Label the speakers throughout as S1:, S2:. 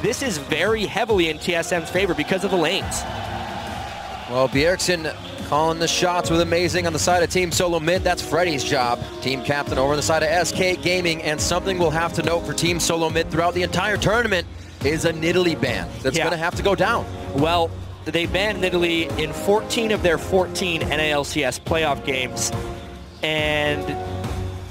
S1: This is very heavily in TSM's favor because of the lanes.
S2: Well, Bjergsen calling the shots with amazing on the side of Team Solo Mid. That's Freddy's job. Team captain over on the side of SK Gaming. And something we'll have to note for Team Solo Mid throughout the entire tournament is a Nidalee ban that's going to have to go down.
S1: Well, they banned Nidalee in 14 of their 14 NALCS playoff games. And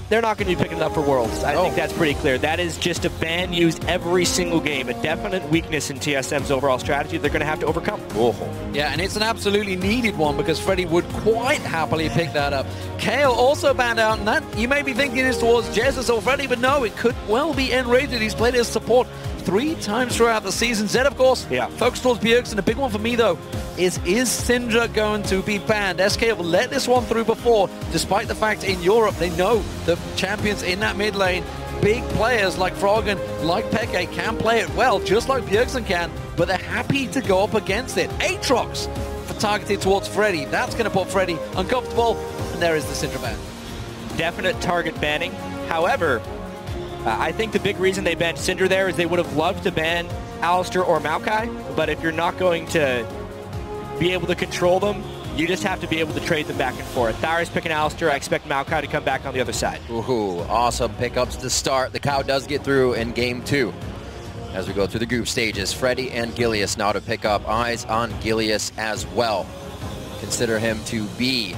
S1: they're not going to be picking it up for Worlds. I think that's pretty clear. That is just a ban used every single game. A definite weakness in TSM's overall strategy they're going to have to overcome.
S3: Oh. Yeah, and it's an absolutely needed one because Freddy would quite happily pick that up. Kale also banned out, and that you may be thinking is towards Jesus or Freddy, but no, it could well be N-rated. He's played his support 3 times throughout the season. Zed, of course, focused towards Bjergsen. A big one for me, though, is Syndra going to be banned? SK have let this one through before, despite the fact in Europe they know the champions in that mid lane, big players like Froggen, like Peke, can play it well, just like Bjergsen can, but they're happy to go up against it. Aatrox for targeted towards Freddy. That's going to put Freddy uncomfortable, and there is the Syndra ban.
S1: Definite target banning. However, I think the big reason they banned Syndra there is they would have loved to ban Alistar or Maokai, but if you're not going to be able to control them, you just have to be able to trade them back and forth. Dyrus picking Alistar. I expect Maokai to come back on the other side.
S2: Ooh, awesome pickups to start. The cow does get through in game 2. As we go through the group stages, Freddy and Gilius now to pick up. Eyes on Gilius as well. Consider him to be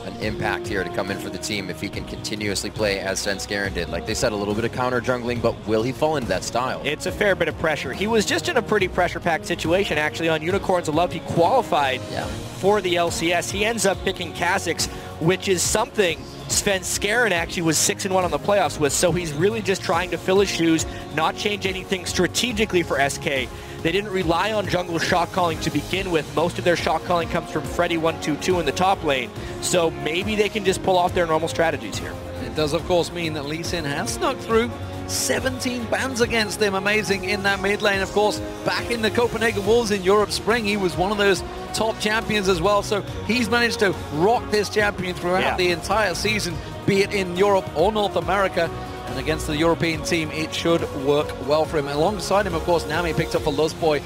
S2: an impact here to come in for the team if he can continuously play as Svenskeren did. Like they said, a little bit of counter jungling, but will he fall into that style?
S1: It's a fair bit of pressure. He was just in a pretty pressure-packed situation, actually, on Unicorns of Love. He qualified for the LCS. He ends up picking Kha'Zix, which is something Svenskeren actually was 6-1 on the playoffs with, so he's really just trying to fill his shoes, not change anything strategically for SK. They didn't rely on jungle shot calling to begin with. Most of their shot calling comes from Freddy 1-2-2 in the top lane. So maybe they can just pull off their normal strategies here.
S3: It does, of course, mean that Lee Sin has snuck through. 17 bans against him. Amazing in that mid lane. Of course, back in the Copenhagen Wolves in Europe Spring, he was one of those top champions as well. So he's managed to rock this champion throughout the entire season, be it in Europe or North America. And against the European team, it should work well for him. Alongside him, of course, Nami picked up for Lustboy,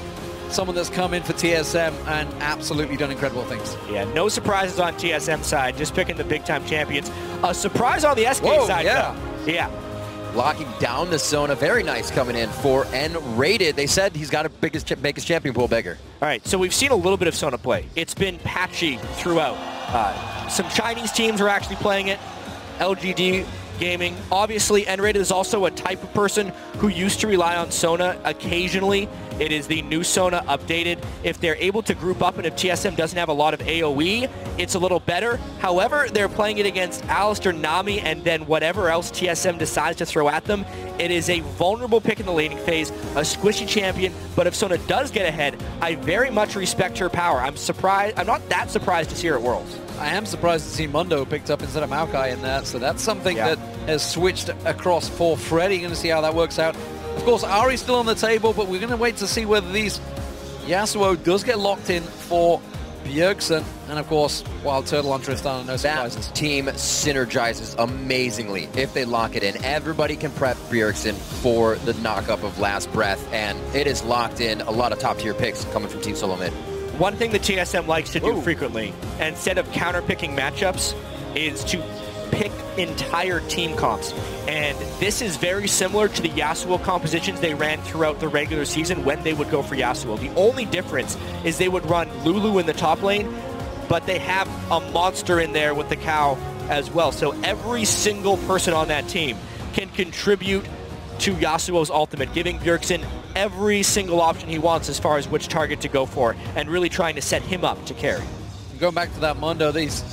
S3: someone that's come in for TSM and absolutely done incredible things.
S1: Yeah, no surprises on TSM side, just picking the big-time champions. A surprise on the SK side, though. Yeah.
S2: Locking down the Sona, very nice coming in for N-rated. They said he's got to make his champion pool bigger.
S1: All right, so we've seen a little bit of Sona play. It's been patchy throughout. Some Chinese teams are actually playing it. LGD Gaming. Obviously, N-rated is also a type of person who used to rely on Sona occasionally. It is the new Sona updated. If they're able to group up and if TSM doesn't have a lot of AoE, it's a little better. However, they're playing it against Alistar, Nami, and then whatever else TSM decides to throw at them. It is a vulnerable pick in the laning phase, a squishy champion, but if Sona does get ahead, I very much respect her power. I'm not that surprised to see her at Worlds.
S3: I am surprised to see Mundo picked up instead of Maokai in that, so that's something that has switched across for Freddy. Going to see how that works out. Of course, Ari's still on the table, but we're going to wait to see whether these Yasuo does get locked in for Bjergsen. And of course, Wild Turtle on Tristana, no surprises.
S2: That team synergizes amazingly if they lock it in. Everybody can prep Bjergsen for the knockup of Last Breath, and it is locked in. A lot of top-tier picks coming from Team Solo Mid.
S1: One thing that TSM likes to do frequently, instead of counter-picking matchups, is to pick entire team comps. And this is very similar to the Yasuo compositions they ran throughout the regular season when they would go for Yasuo. The only difference is they would run Lulu in the top lane, but they have a monster in there with the cow as well. So every single person on that team can contribute to Yasuo's ultimate, giving Bjergsen every single option he wants as far as which target to go for, and really trying to set him up to carry.
S3: Going back to that Mundo, these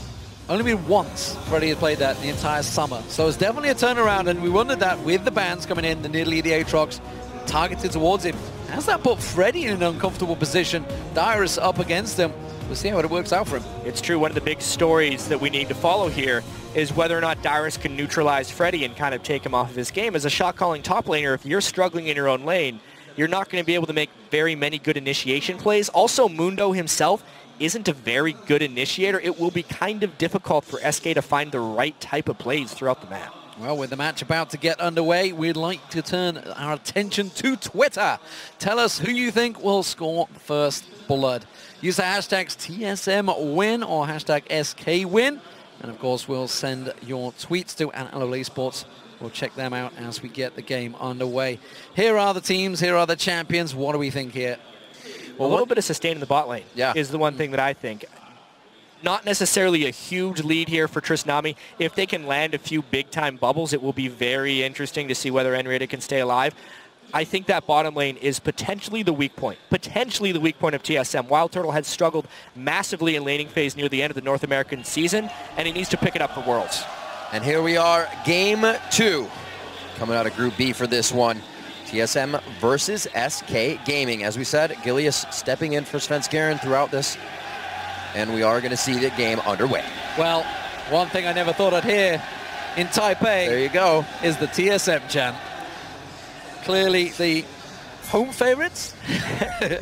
S3: only been once Freddy has played that the entire summer. So it's definitely a turnaround, and we wondered that with the bans coming in, the Nidalee, the Aatrox, targeted towards him. Has that put Freddy in an uncomfortable position? Dyrus up against him. We'll see how it works out for him.
S1: It's true. One of the big stories that we need to follow here is whether or not Dyrus can neutralize Freddy and kind of take him off of his game. As a shot-calling top laner, if you're struggling in your own lane, you're not going to be able to make very many good initiation plays. Also, Mundo himself isn't a very good initiator. It will be kind of difficult for SK to find the right type of plays throughout the map.
S3: Well, with the match about to get underway, we'd like to turn our attention to Twitter. Tell us who you think will score first blood. Use the hashtags TSMWin or hashtag SKWin. And of course, we'll send your tweets to eSports. We'll check them out as we get the game underway. Here are the teams. Here are the champions. What do we think here?
S1: Well, a little bit of sustain in the bot lane is the one thing that I think. Not necessarily a huge lead here for Trisnami. If they can land a few big-time bubbles, it will be very interesting to see whether N-Rated can stay alive. I think that bottom lane is potentially the weak point. Potentially the weak point of TSM. Wild Turtle has struggled massively in laning phase near the end of the North American season, and he needs to pick it up for Worlds.
S2: And here we are, Game 2. Coming out of Group B for this one. TSM versus SK Gaming. As we said, Gilius stepping in for Svenskeren throughout this. And we are going to see the game underway.
S3: Well, one thing I never thought I'd hear in Taipei
S2: there you go.
S3: Is the TSM chant. Clearly the home favorites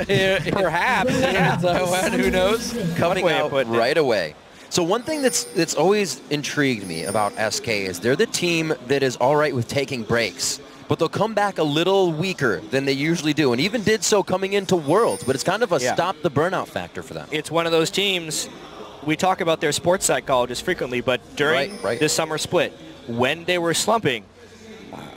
S3: here.
S1: Perhaps.
S3: Yeah. Taiwan, who knows?
S2: Coming out right away. So one thing that's always intrigued me about SK is they're the team that is all right with taking breaks, but they'll come back a little weaker than they usually do, and even did so coming into Worlds, but it's kind of a stop the burnout factor for them.
S1: It's one of those teams, we talk about their sports psychologists frequently, but during the summer split, when they were slumping,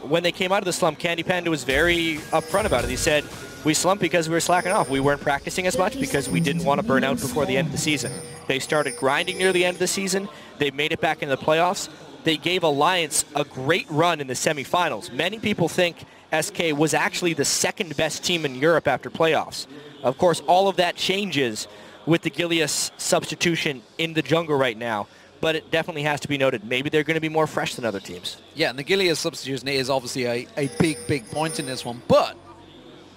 S1: when they came out of the slump, Candy Panda was very upfront about it. He said, we slumped because we were slacking off. We weren't practicing as much because we didn't want to burn out before the end of the season. They started grinding near the end of the season. They made it back in the playoffs. They gave Alliance a great run in the semifinals. Many people think SK was actually the second best team in Europe after playoffs. Of course, all of that changes with the Gilius substitution in the jungle right now. But it definitely has to be noted. Maybe they're going to be more fresh than other teams.
S3: Yeah, and the Gilius substitution is obviously a big point in this one. But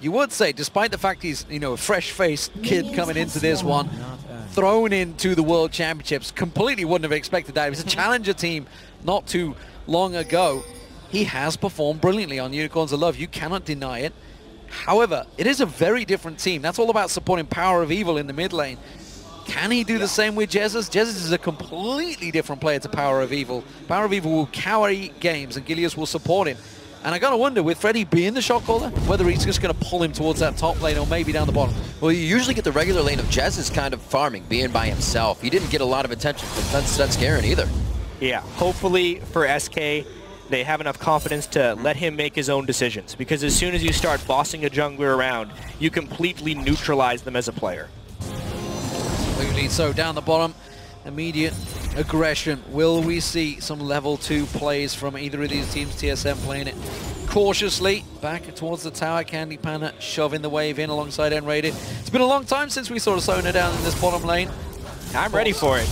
S3: you would say, despite the fact he's, a fresh-faced kid coming into this one, thrown into the World Championships, completely wouldn't have expected that. It was a challenger team not too long ago. He has performed brilliantly on Unicorns of Love. You cannot deny it. However, it is a very different team. That's all about supporting Power of Evil in the mid lane. Can he do the same with Jesus? Jesus is a completely different player to Power of Evil. Power of Evil will carry games and Gilius will support him. And I got to wonder, with Freddy being the shot caller, whether he's just going to pull him towards that top lane or maybe down the bottom.
S2: Well, you usually get the regular lane of Jesus kind of farming, being by himself. He didn't get a lot of attention from Svenskeren either.
S1: Yeah, hopefully for SK, they have enough confidence to let him make his own decisions. Because as soon as you start bossing a jungler around, you completely neutralize them as a player.
S3: Absolutely. So down the bottom, immediate aggression. Will we see some level 2 plays from either of these teams? TSM playing it cautiously back towards the tower. Candy Panda shoving the wave in alongside N-Rated. It's been a long time since we saw Sona down in this bottom lane.
S1: I'm ready for it.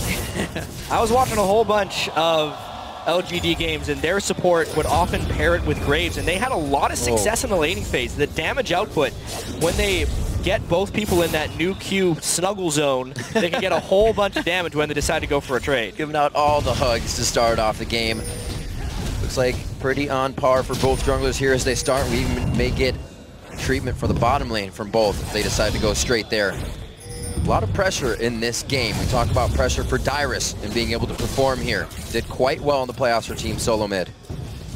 S1: I was watching a whole bunch of LGD games, and their support would often pair it with Graves, and they had a lot of success in the laning phase. The damage output, when they get both people in that new Q snuggle zone, they can get a whole bunch of damage when they decide to go for a trade.
S2: Giving out all the hugs to start off the game. Looks like pretty on par for both junglers here as they start. We may get treatment for the bottom lane from both if they decide to go straight there. A lot of pressure in this game. We talk about pressure for Dyrus and being able to perform here. Did quite well in the playoffs for Team Solo Mid.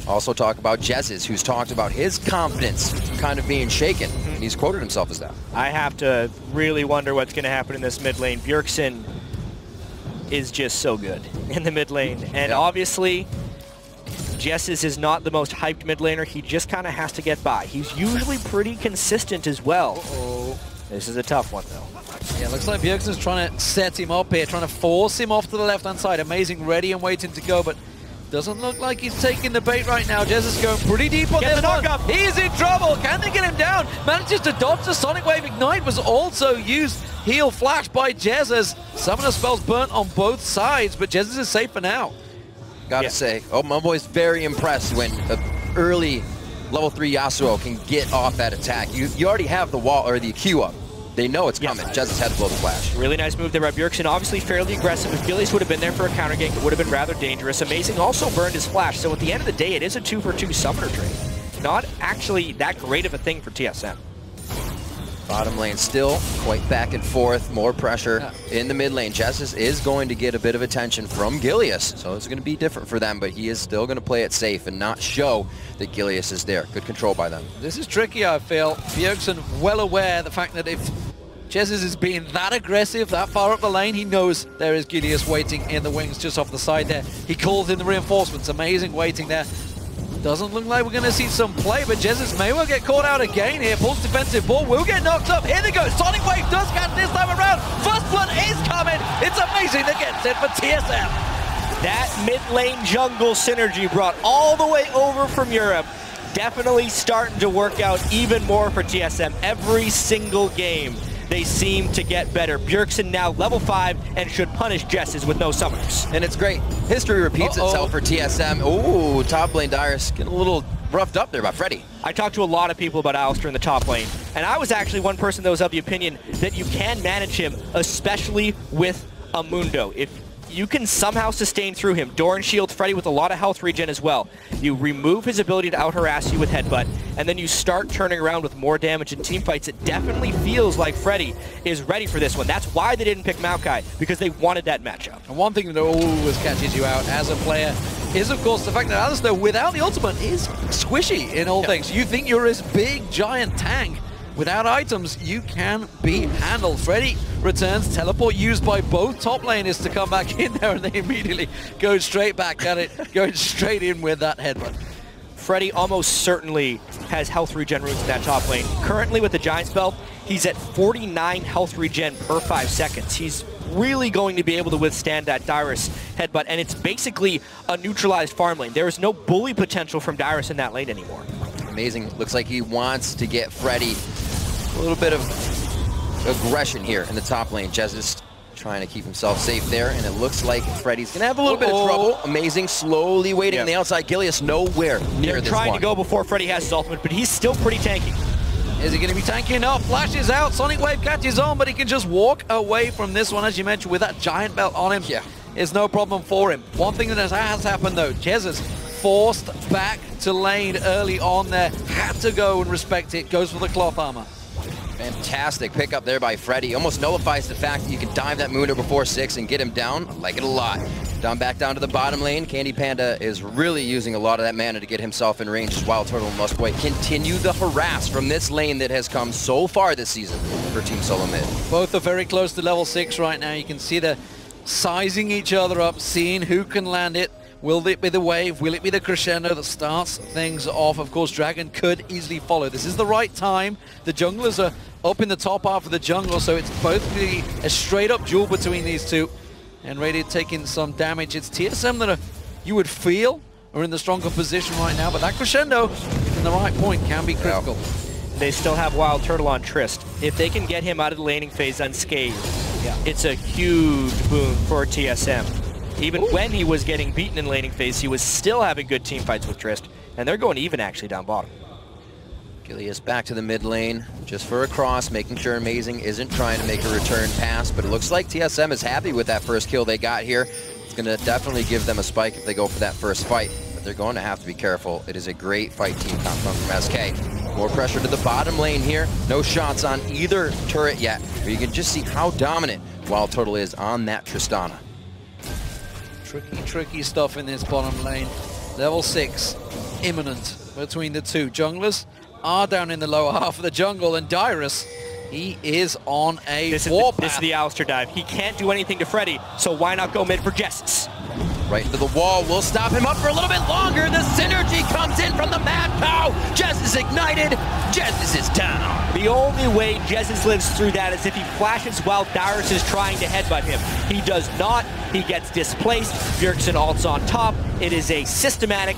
S2: Also talk about Jez's, who's talked about his confidence kind of being shaken, and he's quoted himself as that.
S1: I have to really wonder what's going to happen in this mid lane. Bjergsen is just so good in the mid lane, and obviously Jez's is not the most hyped mid laner. He just kind of has to get by. He's usually pretty consistent as well. This is a tough one, though.
S3: Yeah, looks like Bjergsen's trying to set him up here, trying to force him off to the left-hand side. Amazing, ready and waiting to go, but doesn't look like he's taking the bait right now. Jez is going pretty deep on this one. He's in trouble. Can they get him down? Manages to dodge the Sonic Wave. Ignite was also used. Heal flash by Jez as Summoner spells burnt on both sides, but Jez is safe for now.
S2: Gotta say, my boy's very impressed when an early level 3 Yasuo can get off that attack. You already have the wall or the Q up. They know it's coming. Jez has had to blow the flash.
S1: Really nice move there by Bjergsen. Obviously fairly aggressive. If Gilius would have been there for a counter gank, it would have been rather dangerous. Amazing also burned his flash. So at the end of the day, it is a 2-for-2 summoner trade. Not actually that great of a thing for TSM.
S2: Bottom lane still quite back and forth, more pressure in the mid lane. Jessus is going to get a bit of attention from Gilius, so it's going to be different for them, but he is still going to play it safe and not show that Gilius is there. Good control by them.
S3: This is tricky, I feel. Bjergsen well aware of the fact that if Jessus is being that aggressive, that far up the lane, he knows there is Gilius waiting in the wings just off the side there. He calls in the reinforcements, amazing waiting there. Doesn't look like we're going to see some play, but Jessus may well get caught out again here. Pulls defensive ball, will get knocked up. Here they go. Sonic Wave does catch this time around. First blood is coming. It's amazing that gets it for TSM.
S1: That mid lane jungle synergy brought all the way over from Europe. Definitely starting to work out even more for TSM. Every single game, they seem to get better. Bjergsen now level 5 and should punish Jessus with no summoners.
S2: And it's great. History repeats itself for TSM. Ooh, top lane Dyrus getting a little roughed up there by Freddy.
S1: I talked to a lot of people about Alistar in the top lane, and I was actually one person that was of the opinion that you can manage him, especially with a Mundo. If you can somehow sustain through him, Doran shields Freddy with a lot of health regen as well. You remove his ability to out-harass you with Headbutt, and then you start turning around with more damage in teamfights. It definitely feels like Freddy is ready for this one. That's why they didn't pick Maokai, because they wanted that matchup.
S3: And one thing that always catches you out as a player is, of course, the fact that Alistar, without the ultimate, is squishy in all things. You think you're this big, giant tank. Without items, you can be handled. Freddy returns, teleport used by both top laners to come back in there, and they immediately go straight back at it, going straight in with that headbutt.
S1: Freddy almost certainly has health regen runes in that top lane. Currently with the Giant Spell, he's at 49 health regen per 5 seconds. He's really going to be able to withstand that Dyrus headbutt, and it's basically a neutralized farm lane. There is no bully potential from Dyrus in that lane anymore.
S2: Amazing. Looks like he wants to get Freddy a little bit of aggression here in the top lane. Jessus trying to keep himself safe there, and it looks like Freddy's going to have a little bit of trouble. Amazing, slowly waiting on the outside. Gilius nowhere near this one.
S1: Trying to go before Freddy has his ultimate, but he's still pretty tanky.
S3: Is he going to be tanky enough? Flashes out, Sonic Wave catches on, but he can just walk away from this one, as you mentioned, with that giant belt on him.
S2: Yeah.
S3: It's no problem for him. One thing that has happened, though, Jessus forced back to lane early on there. Had to go and respect it. Goes for the cloth armor.
S2: Fantastic pickup there by Freddy. Almost nullifies the fact that you can dive that Mundo before 6 and get him down. I like it a lot. Back down to the bottom lane. Candy Panda is really using a lot of that mana to get himself in range as Wild Turtle and Muskboy continue the harass from this lane that has come so far this season for Team Solo Mid.
S3: Both are very close to level 6 right now. You can see they're sizing each other up, seeing who can land it. Will it be the wave? Will it be the crescendo that starts things off? Of course, Dragon could easily follow. This is the right time. The junglers are up in the top half of the jungle, so it's both a straight-up duel between these two. And Radiant taking some damage. It's TSM that you would feel are in the stronger position right now, but that crescendo in the right point can be critical.
S1: They still have Wild Turtle on Trist. If they can get him out of the laning phase unscathed, it's a huge boon for TSM. Even when he was getting beaten in laning phase, he was still having good team fights with Trist, and they're going even actually down bottom.
S2: Gilius back to the mid lane, just for a cross, making sure Amazing isn't trying to make a return pass, but it looks like TSM is happy with that first kill they got here. It's going to definitely give them a spike if they go for that first fight, but they're going to have to be careful. It is a great fight team coming from SK. More pressure to the bottom lane here. No shots on either turret yet, but you can just see how dominant Wild Turtle is on that Tristana.
S3: Tricky stuff in this bottom lane. Level 6, imminent between the two. Junglers are down in the lower half of the jungle, and Dyrus, he is on a warpath.
S1: This is the Alistar dive. He can't do anything to Freddy, so why not go mid for Jessus?
S2: Right into the wall, will stop him up for a little bit longer. The synergy comes in from the Mad Cow. Jessus ignited, Jessus is down.
S1: The only way Jessus lives through that is if he flashes while Dyrus is trying to headbutt him. He does not, he gets displaced. Bjergsen ults on top. It is a systematic,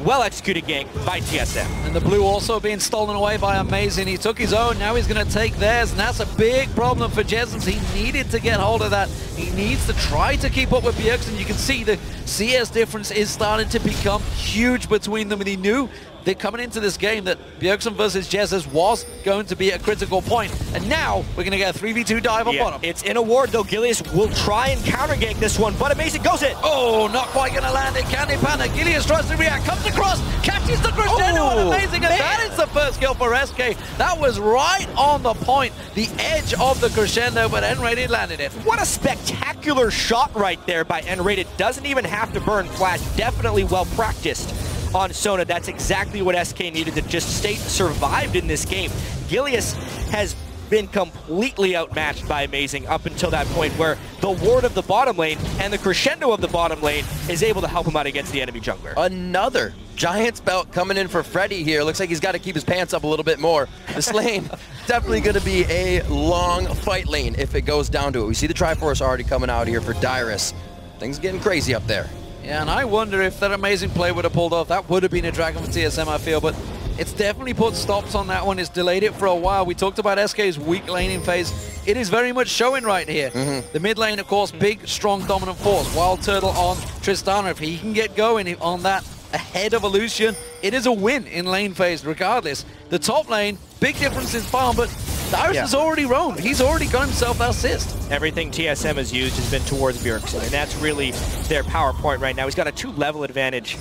S1: well-executed gank by TSM.
S3: And the blue also being stolen away by Amazing. He took his own, now he's going to take theirs, and that's a big problem for Jessus. He needed to get hold of that. He needs to try to keep up with Bjergsen. You can see the CS difference is starting to become huge between them, and he knew that coming into this game that Bjergsen versus Jessus was going to be a critical point. And now we're going to get a 3v2 dive on bottom.
S1: It's in a ward though. Gilius will try and counter gank this one, but Amazing goes it.
S3: Oh, not quite going to land it. Candy Panda. Gilius tries to react, comes across, catches the crescendo, and Amazing, and that is the first kill for SK. That was right on the point, the edge of the crescendo, but N-Rated landed it.
S1: What a spectacular shot right there by N-Rated. Doesn't even have to burn flash. Definitely well practiced on Sona. That's exactly what SK needed to just stay survived in this game. Gilius has been completely outmatched by Amazing up until that point where the ward of the bottom lane and the crescendo of the bottom lane is able to help him out against the enemy jungler.
S2: Another Giants belt coming in for Freddy here. Looks like he's got to keep his pants up a little bit more. This lane definitely going to be a long fight lane if it goes down to it. We see the Triforce already coming out here for Dyrus. Things getting crazy up there.
S3: Yeah, and I wonder if that Amazing play would have pulled off. That would have been a dragon for TSM, I feel, but it's definitely put stops on that one. It's delayed it for a while. We talked about SK's weak laning phase. It is very much showing right here. The mid lane, of course, big, strong, dominant force. Wild Turtle on Tristana. If he can get going on that ahead of Illusion, it is a win in lane phase regardless. The top lane, big difference in farm, but Dyrus has already roamed. He's already got himself that assist.
S1: Everything TSM has used has been towards Bjergsen, and that's really their power point right now. He's got a 2-level advantage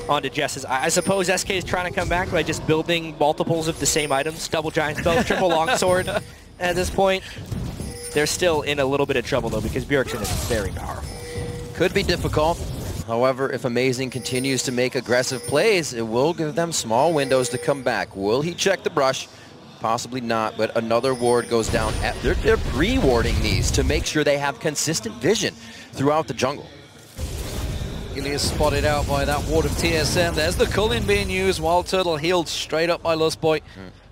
S1: onto Jess's. I suppose SK is trying to come back by just building multiples of the same items. Double Giant Belt, triple Longsword. At this point, they're still in a little bit of trouble, though, because Bjergsen is very powerful.
S2: Could be difficult. However, if Amazing continues to make aggressive plays, it will give them small windows to come back. Will he check the brush? Possibly not, but another ward goes down. They're pre-warding these to make sure they have consistent vision throughout the jungle.
S3: Gilius spotted out by that ward of TSM. There's the Cullen being used. Wild Turtle healed straight up by Lustboy.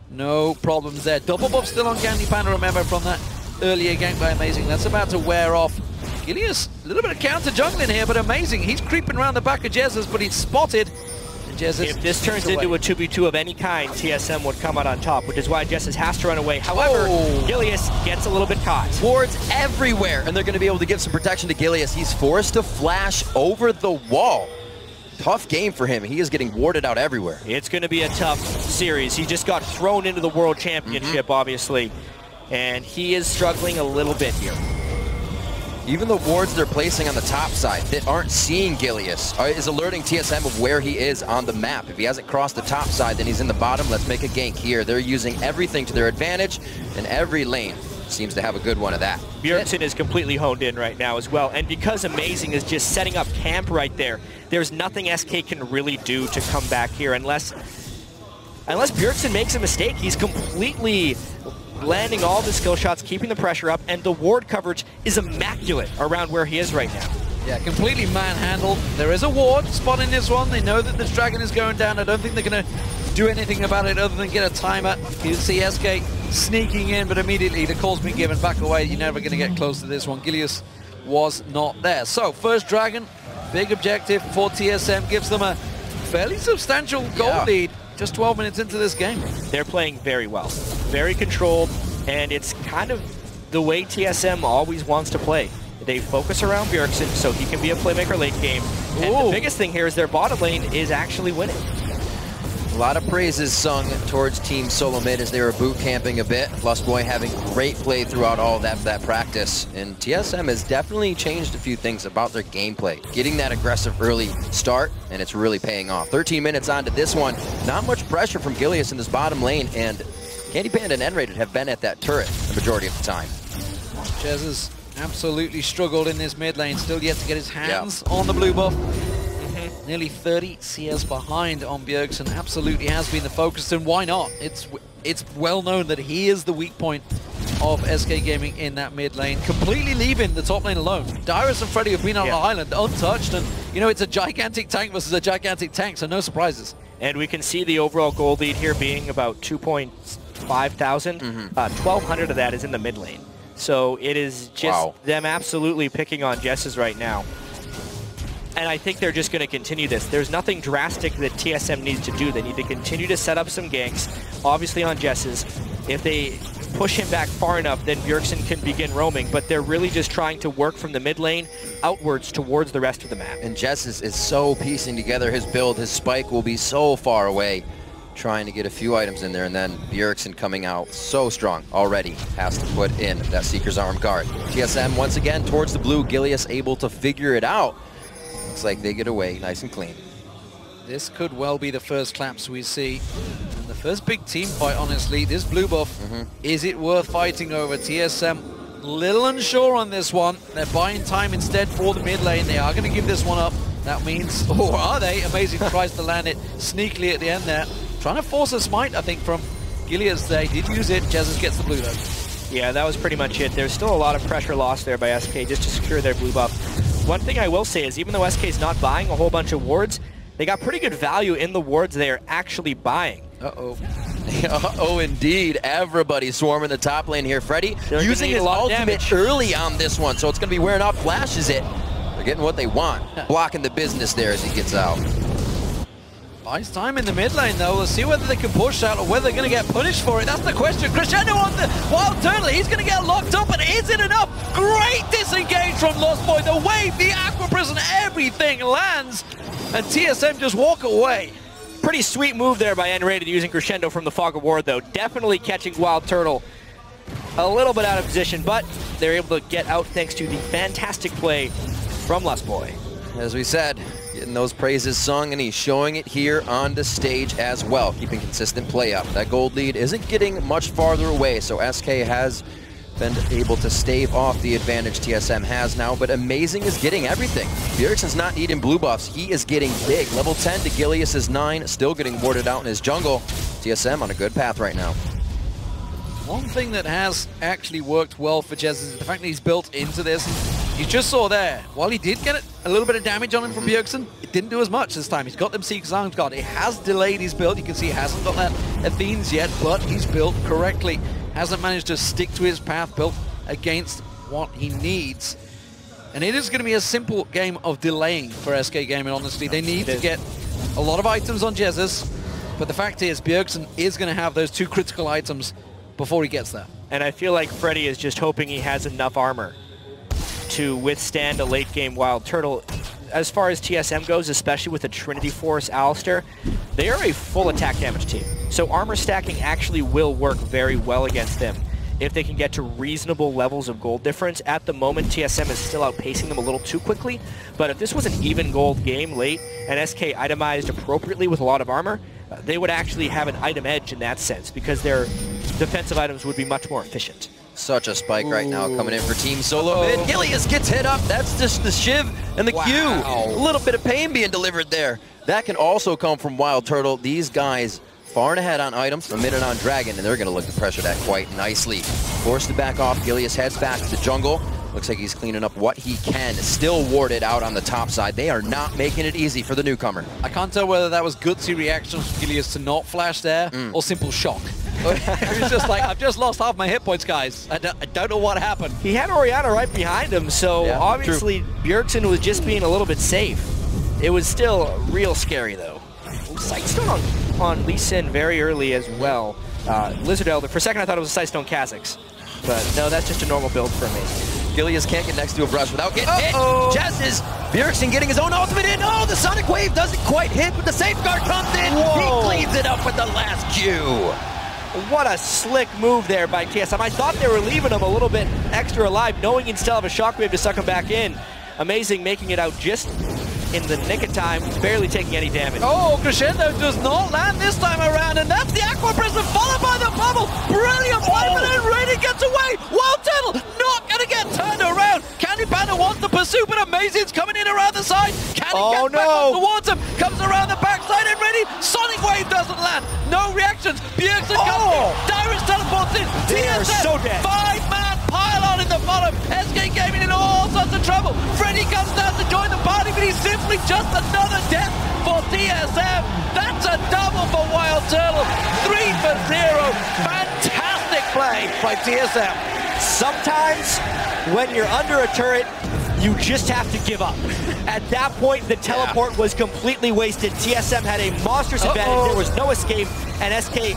S3: No problems there. Double buff still on Candy Panda, remember, from that earlier gank by Amazing. That's about to wear off. Gilius, a little bit of counter jungling here, but Amazing. He's creeping around the back of Jesus, but he's spotted. If
S1: this turns into a 2v2 of any kind, TSM would come out on top, which is why Jesus has to run away. However, Gilius gets a little bit caught.
S2: Wards everywhere, and they're going to be able to give some protection to Gilius. He's forced to flash over the wall. Tough game for him. He is getting warded out everywhere.
S1: It's going to be a tough series. He just got thrown into the World Championship, obviously, and he is struggling a little bit here.
S2: Even the wards they're placing on the top side that aren't seeing Gilius is alerting TSM of where he is on the map. If he hasn't crossed the top side, then he's in the bottom. Let's make a gank here. They're using everything to their advantage, and every lane seems to have a good one of that.
S1: Bjergsen is completely honed in right now as well, and because Amazing is just setting up camp right there, there's nothing SK can really do to come back here unless Bjergsen makes a mistake. He's completely landing all the skill shots, keeping the pressure up, and the ward coverage is immaculate around where he is right now.
S3: Yeah, completely manhandled. There is a ward spotting this one. They know that this dragon is going down. I don't think they're going to do anything about it other than get a timer. You see SK sneaking in, but immediately the call's been given back away. You're never going to get close to this one. Gilius was not there. So, first dragon, big objective for TSM, gives them a fairly substantial goal lead. Just 12 minutes into this game.
S1: They're playing very well, very controlled, and it's kind of the way TSM always wants to play. They focus around Bjergsen so he can be a playmaker late game. And the biggest thing here is their bottom lane is actually winning.
S2: A lot of praises sung towards Team Solo Mid as they were boot camping a bit. Lustboy having great play throughout all of that practice. And TSM has definitely changed a few things about their gameplay. Getting that aggressive early start, and it's really paying off. 13 minutes onto this one. Not much pressure from Gilius in this bottom lane, and Candy Panda and N-Rated have been at that turret the majority of the time.
S3: Jesus absolutely struggled in this mid lane. Still yet to get his hands on the blue buff. Nearly 30 CS behind on Bjergsen. Absolutely has been the focus, and why not? It's well known that he is the weak point of SK Gaming in that mid lane, completely leaving the top lane alone. Dyrus and Freddy have been on the island untouched, and you know, it's a gigantic tank versus a gigantic tank, so no surprises.
S1: And we can see the overall gold lead here being about 2.5 thousand. 1,200 of that is in the mid lane. So it is just them absolutely picking on Jesses right now. And I think they're just going to continue this. There's nothing drastic that TSM needs to do. They need to continue to set up some ganks, obviously on Jesses. If they push him back far enough, then Bjergsen can begin roaming. But they're really just trying to work from the mid lane outwards towards the rest of the map.
S2: And Jesses is so piecing together his build. His spike will be so far away, trying to get a few items in there. And then Bjergsen coming out so strong already has to put in that Seeker's Arm guard. TSM once again towards the blue. Gilius able to figure it out. Looks like they get away nice and clean.
S3: This could well be the first claps we see. And the first big team fight, honestly. This blue buff, is it worth fighting over? TSM, little unsure on this one. They're buying time instead for the mid lane. They are going to give this one up. That means, or are they? Amazing tries to land it sneakily at the end there. Trying to force a smite, I think, from Gilius there. He did use it. Jesus gets the blue though.
S1: Yeah, that was pretty much it. There's still a lot of pressure lost there by SK just to secure their blue buff. One thing I will say is even though SK is not buying a whole bunch of wards, they got pretty good value in the wards they are actually buying.
S2: Uh-oh. Uh-oh, indeed. Everybody swarming the top lane here. Freddy using his ultimate early on this one, so it's going to be wearing off. Flashes it. They're getting what they want. Blocking the business there as he gets out.
S3: Buys time in the mid lane though. We'll see whether they can push out or whether they're going to get punished for it. That's the question. Crescendo on the Wild Turtle. He's going to get locked up, but is it enough? Great disengage from Lost Boy. The wave, the Aqua Prison, everything lands. And TSM just walk away.
S1: Pretty sweet move there by N-Rated using Crescendo from the Fog of War, though. Definitely catching Wild Turtle a little bit out of position, but they're able to get out thanks to the fantastic play from Lost Boy.
S2: As we said, getting those praises sung, and he's showing it here on the stage as well, keeping consistent play up. That gold lead isn't getting much farther away, so SK has been able to stave off the advantage TSM has now, but Amazing is getting everything. Bjergsen's not needing blue buffs. He is getting big. Level 10 to Gilius' 9, still getting warded out in his jungle. TSM on a good path right now.
S3: One thing that has actually worked well for Jez is the fact that he's built into this. You just saw there, while he did get a little bit of damage on him from Bjergsen, it didn't do as much this time. He's got them Seeker's Arms Guard. It has delayed his build. You can see he hasn't got that Athene's yet, but he's built correctly. Hasn't managed to stick to his path, built against what he needs. And it is going to be a simple game of delaying for SK Gaming, honestly. They need to get a lot of items on Jesus, but the fact is Bjergsen is going to have those 2 critical items before he gets there.
S1: And I feel like Freddy is just hoping he has enough armor to withstand a late game Wild Turtle. As far as TSM goes, especially with the Trinity Force Alistair, they are a full attack damage team. So armor stacking actually will work very well against them if they can get to reasonable levels of gold difference. At the moment, TSM is still outpacing them a little too quickly, but if this was an even gold game late and SK itemized appropriately with a lot of armor, they would actually have an item edge in that sense because their defensive items would be much more efficient.
S2: Such a spike right now coming in for Team Solo mid. Gilius gets hit up. That's just the Shiv and the Q. A little bit of pain being delivered there. That can also come from Wild Turtle. These guys far and ahead on items, a minute on Dragon, and they're going to look to pressure that quite nicely. Forced to back off. Gilius heads back to the jungle. Looks like he's cleaning up what he can. Still warded out on the top side. They are not making it easy for the newcomer.
S3: I can't tell whether that was gutsy reaction from Gilius to not flash there or simple shock. It was just like, I've just lost half my hit points, guys. I don't know what happened.
S1: He had Orianna right behind him, so obviously Bjergsen was just being a little bit safe. It was still real scary, though. Sightstone on Lee Sin very early as well. Lizard Elder. For a second, I thought it was a Sightstone Kha'Zix. But no, that's just a normal build for me.
S2: Gilius can't get next to a brush without getting hit. Jazz Bjergsen getting his own ultimate in. Oh, the Sonic Wave doesn't quite hit, but the safeguard comes in. Whoa. He cleans it up with the last Q.
S1: What a slick move there by TSM. I thought they were leaving him a little bit extra alive, knowing he'd still have a shockwave to suck him back in. Amazing making it out just in the nick of time, barely taking any damage.
S3: Oh, Crescendo does not land this time around, and that's the Aqua Prison followed by the bubble. Brilliant play, but then Raiden gets away. Wild Turtle not going to get turned around. Candy Panda wants to pursue, but Amazing's coming in around the side. Candy gets back up towards him, comes around the backside and ready. Sonic Wave doesn't land. No reactions. Bjergsen comes in. Dyrus teleports in.
S1: They are so dead.
S3: 5-man pylon in the bottom. SK Gaming in all sorts of trouble. Freddy comes down to join the party, but he's simply just another death for TSM. That's a double for Wild Turtle. 3 for 0. Fantastic play by TSM.
S1: Sometimes when you're under a turret, you just have to give up. At that point, the teleport was completely wasted. TSM had a monstrous advantage. There was no escape, and SK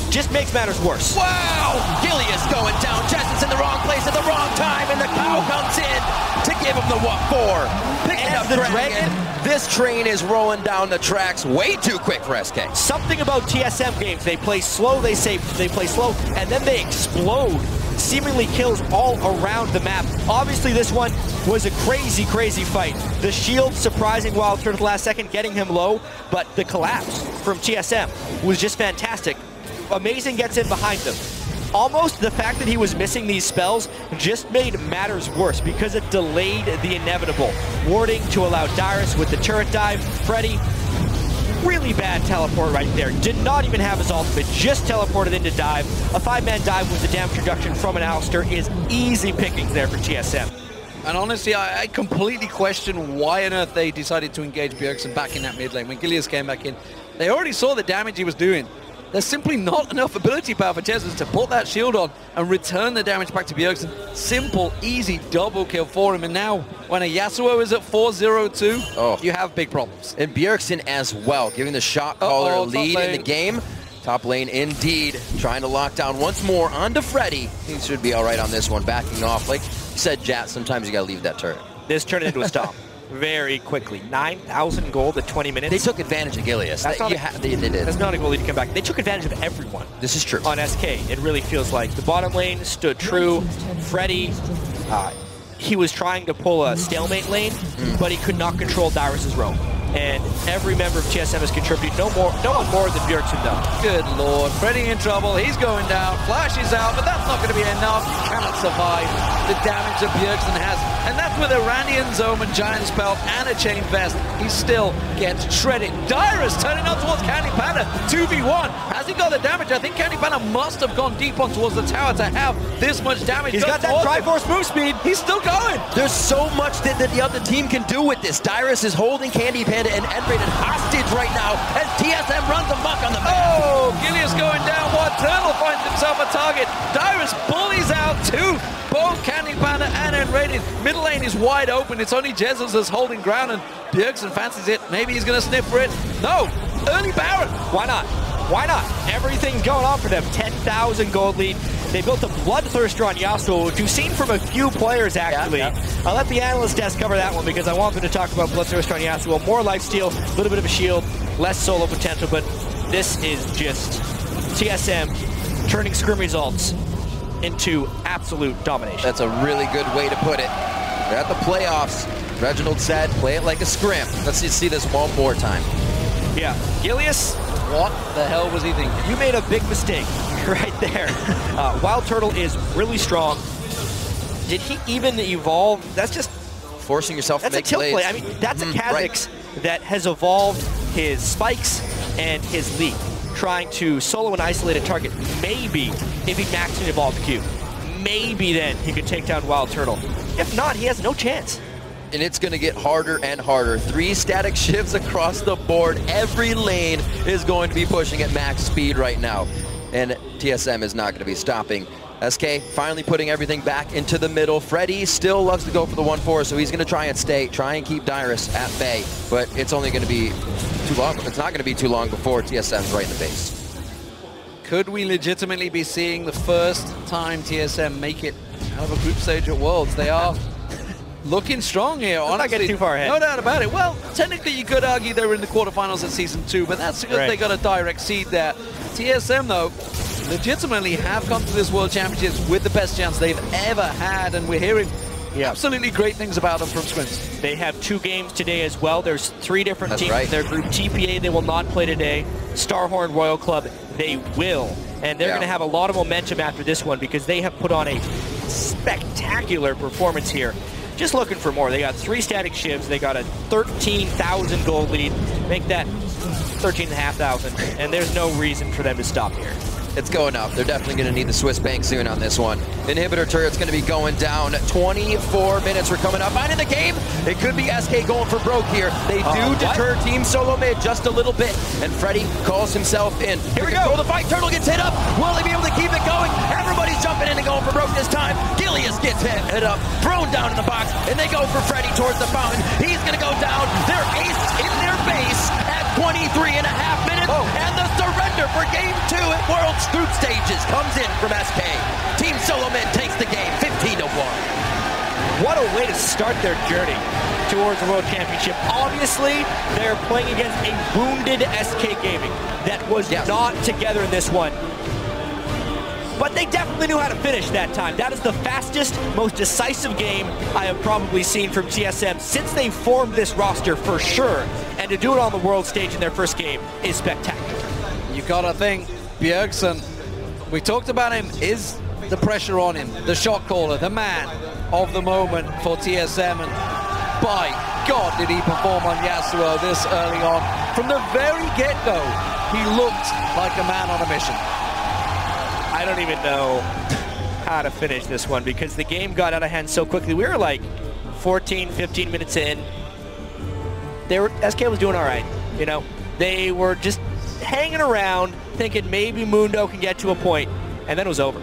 S1: just makes matters worse.
S2: Wow! Gilius going down. Jessen's in the wrong place at the wrong time, and the cow comes in to give him the what for. Picking up the Dragon. This train is rolling down the tracks way too quick for SK.
S1: Something about TSM games. They play slow, they play slow, and then they explode seemingly kills all around the map. Obviously, this one was a crazy, crazy fight. The shield surprising Wild Turtle at the last second, getting him low, but the collapse from TSM was just fantastic. Amazing gets in behind them. Almost the fact that he was missing these spells just made matters worse because it delayed the inevitable. Warding to allow Dyrus with the turret dive. Freddy, really bad teleport right there. Did not even have his ultimate, just teleported into dive. A 5-man dive with the damage reduction from an Alistair is easy pickings there for TSM.
S3: And honestly, I completely question why on earth they decided to engage Bjergsen back in that mid lane. When Gilius came back in, they already saw the damage he was doing. There's simply not enough ability power for Jesus to put that shield on and return the damage back to Bjergsen. Simple, easy double kill for him. And now, when a Yasuo is at 4-0-2, you have big problems.
S2: And Bjergsen as well, giving the shot caller lead in the game. Top lane indeed, trying to lock down once more onto Freddy. He should be all right on this one, backing off. Like you said, Jat, sometimes you got to leave that turret.
S1: This turned into a stomp very quickly. 9,000 gold at 20 minutes.
S2: They took advantage of Gilius. They did.
S1: That's not a goalie to come back. They took advantage of everyone.
S2: This is true.
S1: On SK, it really feels like the bottom lane stood true. Freddy, he was trying to pull a stalemate lane, but he could not control Dyrus's roam. And every member of TSM has contributed. No one more than Bjergsen though.
S3: Good lord, Freddy in trouble. He's going down. Flash is out, but that's not going to be enough. You cannot survive the damage that Bjergsen has. And that's with Iranian Zome and Giant Spell and a Chain Vest. He still gets shredded. Dyrus turning on towards Candy Panda. 2v1. Has he got the damage? I think Candy Panda must have gone deep on towards the tower to have this much damage.
S1: He's got that Triforce move speed.
S3: He's still going.
S2: There's so much that the other team can do with this. Dyrus is holding Candy Panda and N-rated hostage right now as TSM runs amok on the map.
S3: Oh, Gilius going down. Wild Turtle finds himself a target. Dyrus bullies out two. Both Candy Panda and N-rated. Middle lane is wide open. It's only Jesus that's holding ground, and Bjergsen fancies it. Maybe he's going to sniff for it. No, early Baron.
S1: Why not? Why not? Everything's going on for them. 10,000 gold lead. They built a bloodthirster on Yasuo, which we've seen from a few players, actually. I'll let the analyst desk cover that one because I wanted to talk about bloodthirster on Yasuo. More lifesteal, a little bit of a shield, less solo potential, but this is just TSM turning scrim results into absolute domination.
S2: That's a really good way to put it. They're at the playoffs. Reginald said, play it like a scrim. Let's just see this one more time.
S1: Yeah, Gilius,
S3: what the hell was he thinking?
S1: You made a big mistake right there. Wild Turtle is really strong. Did he even evolve? That's just
S2: forcing yourself to make
S1: tilt
S2: plays.
S1: play. I mean, that's a Kha'Zix that has evolved his spikes and his leap, trying to solo and isolate a target. Maybe if he maxed and evolved the Q, maybe then he could take down Wild Turtle. If not, he has no chance.
S2: And it's going to get harder and harder. 3 static shifts across the board. Every lane is going to be pushing at max speed right now. And TSM is not going to be stopping. SK finally putting everything back into the middle. Freddy still loves to go for the 1-4, so he's going to try and keep Dyrus at bay. But it's only going to be too long. It's not going to be too long before TSM's right in the base.
S3: Could we legitimately be seeing the first time TSM make it out of a group stage at Worlds? They are looking strong here, honestly.
S1: Not getting too far ahead.
S3: No doubt about it. Well, technically you could argue they were in the quarterfinals at Season 2, but that's because they got a direct seed there. TSM, though, legitimately have come to this World Championships with the best chance they've ever had, and we're hearing absolutely great things about them from scrims.
S1: They have 2 games today as well. There's 3 different teams in their group. TPA, they will not play today. Starhorn Royal Club, they will. And they're going to have a lot of momentum after this one because they have put on a spectacular performance here. Just looking for more. They got 3 static shivs. They got a 13,000 gold lead. Make that 13,500. And there's no reason for them to stop here.
S2: It's going up. They're definitely going to need the Swiss bank soon on this one. Inhibitor turret's going to be going down. 24 minutes. We're coming up. And in the game, it could be SK going for broke here. They do deter Team Solo Mid just a little bit. And Freddy calls himself in. Here we go. The fight. Turtle gets hit up. Will he be able to keep it going? Everybody's jumping in and going for broke this time. Gilius gets hit up. Thrown down in the box. And they go for Freddy towards the fountain. He's going to go down. They're aced in their base at 23.5 minutes. And the surrender for Game 2 at World's Group Stages comes in from SK. Team Solo Mid takes the game 15-1.
S1: What a way to start their journey towards the World Championship. Obviously, they're playing against a wounded SK Gaming that was not together in this one. but they definitely knew how to finish that time. That is the fastest, most decisive game I have probably seen from TSM since they formed this roster for sure. And to do it on the world stage in their first game is spectacular.
S3: You gotta think, Bjergsen, we talked about him, is the pressure on him, the shot caller, the man of the moment for TSM, and by God did he perform on Yasuo this early on. From the very get-go, he looked like a man on a mission.
S1: I don't even know how to finish this one because the game got out of hand so quickly. We were like 14, 15 minutes in. SK was doing all right, you know. They were just hanging around thinking maybe Mundo can get to a point, and then it was over.